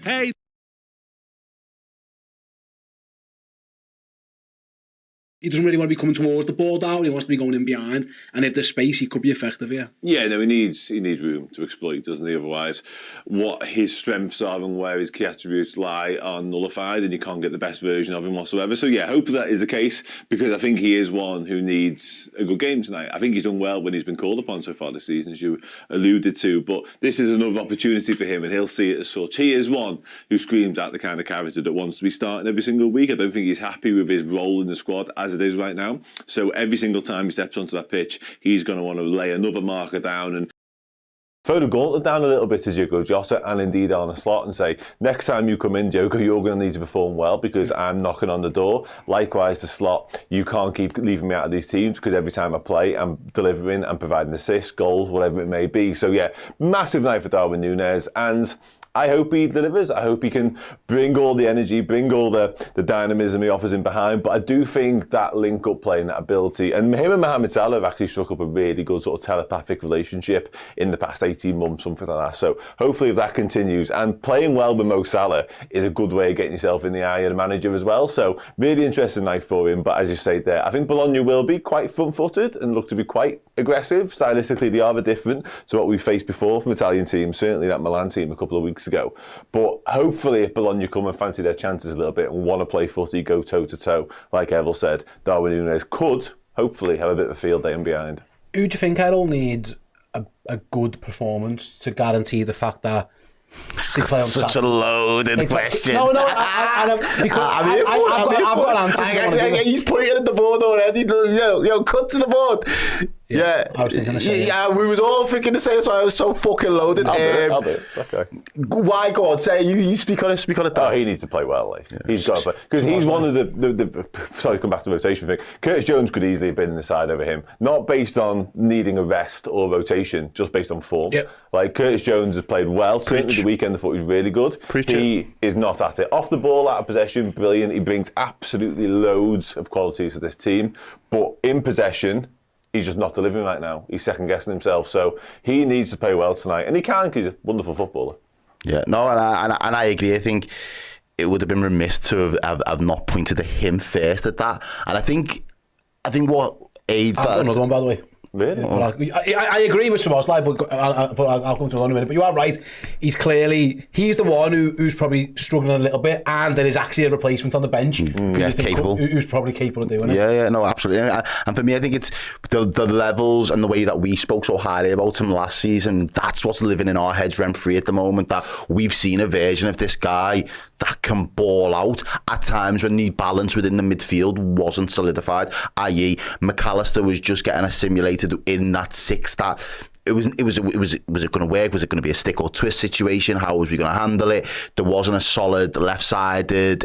Hey. He doesn't really want to be coming towards the ball down. He wants to be going in behind. And if there's space, he could be effective here. Yeah, no, he needs room to exploit, doesn't he? Otherwise, what his strengths are and where his key attributes lie are nullified, and you can't get the best version of him whatsoever. So yeah, hopefully that is the case, because I think he is one who needs a good game tonight. I think he's done well when he's been called upon so far this season, as you alluded to. But this is another opportunity for him, and he'll see it as such. He is one who screams out the kind of character that wants to be starting every single week. I don't think he's happy with his role in the squad as it is right now. So every single time he steps onto that pitch, he's going to want to lay another marker down and throw the gauntlet down a little bit as Diogo Jota and indeed on a slot and say, next time you come in, Diogo, you're going to need to perform well because I'm knocking on the door. Likewise, the slot, you can't keep leaving me out of these teams because every time I play, I'm delivering and providing assists, goals, whatever it may be. So yeah, massive night for Darwin Núñez, and I hope he delivers. I hope he can bring all the energy, bring all the dynamism he offers in behind. But I do think that link-up play and that ability, and him and Mohamed Salah have actually struck up a really good sort of telepathic relationship in the past 18 months, something like that. So hopefully if that continues, and playing well with Mo Salah is a good way of getting yourself in the eye of the manager as well. So really interesting night for him. But as you say there, I think Bologna will be quite front-footed and look to be quite aggressive. Stylistically, they are different to what we've faced before from Italian teams, certainly that Milan team a couple of weeks ago. But hopefully if Bologna come and fancy their chances a little bit and want to play footy, go toe-to-toe, like Evil said, Darwin Núñez could hopefully have a bit of a field day in behind. Who do you think, Errol, needs a good performance to guarantee the fact that they play on such a loaded question. No, I've got an answer. He's pointing at the board already. Yo, cut to the board. Yeah, I was thinking the same. Yeah, we was all thinking the same, so I was so fucking loaded. I'll do it. Okay. Why, go on, say you speak on it. Oh, he needs to play well, like. Yeah. He's got to play. Because he's one of the sorry to come back to the rotation thing. Curtis Jones could easily have been in the side over him. Not based on needing a rest or rotation, just based on form. Yep. Like, Curtis Jones has played well. Certainly the weekend I thought he was really good. He is not at it. Off the ball, out of possession, brilliant. He brings absolutely loads of qualities to this team. But in possession, he's just not delivering right now. He's second-guessing himself. So he needs to play well tonight. And he can, because he's a wonderful footballer. Yeah, no, and I agree. I think it would have been remiss to have not pointed to him first at that. And I think what Aid... I've got another one, by the way. Really? I agree with Szoboszlai, but I'll come to it in a minute. But you are right. He's the one who's probably struggling a little bit, and there is actually a replacement on the bench capable. Who's probably capable of doing it. Yeah, no, absolutely. And for me, I think it's the levels and the way that we spoke so highly about him last season. That's what's living in our heads rent-free at the moment, that we've seen a version of this guy that can ball out at times when the balance within the midfield wasn't solidified, i.e. McAllister was just getting assimilated in that six that it was it going to work? Was it going to be a stick or twist situation? How was we going to handle it? There wasn't a solid left-sided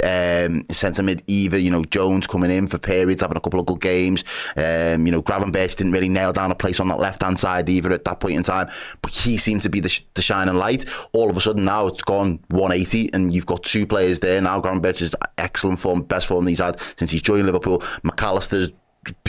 centre mid either. You know, Jones coming in for periods, having a couple of good games. You know, Gravenberch didn't really nail down a place on that left-hand side either at that point in time. But he seemed to be the shining light. All of a sudden now it's gone 180, and you've got two players there now. Gravenberch is excellent form, best form he's had since he's joined Liverpool. McAllister's,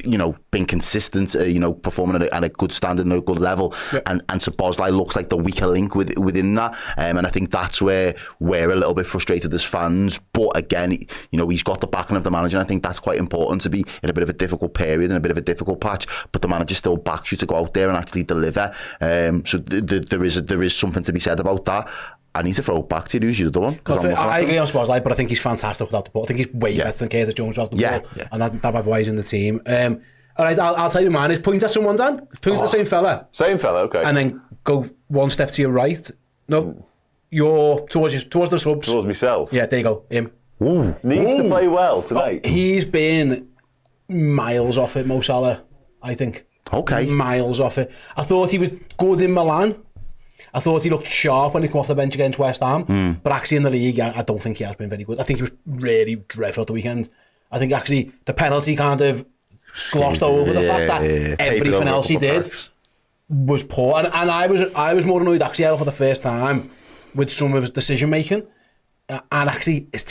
you know, been consistent, you know, performing at a good standard and a good level. Yep. And Szoboszlai looks like the weaker link within that. And I think that's where we're a little bit frustrated as fans. But again, you know, he's got the backing of the manager, and I think that's quite important to be in a bit of a difficult period and a bit of a difficult patch. But the manager still backs you to go out there and actually deliver. So there is something to be said about that. I need to throw it back to you, who's the other one? I agree on Szoboszlai, but I think he's fantastic without the ball. I think he's way better than Curtis Jones without the ball. And that might be why he's in the team. All right, I'll tell you mine is point at someone, Dan. Point at the same fella. Same fella, okay. And then go one step to your right. No, you're towards the subs. Towards myself? Yeah, there you go, him. Ooh. Needs to play well tonight. He's been miles off it, Mo Salah, I think. Okay. Miles off it. I thought he was good in Milan. I thought he looked sharp when he came off the bench against West Ham, but actually in the league, I don't think he has been very good. I think he was really dreadful at the weekend. I think actually the penalty kind of glossed over the fact that everything else he did was poor. And I was more annoyed actually for the first time with some of his decision making. And actually his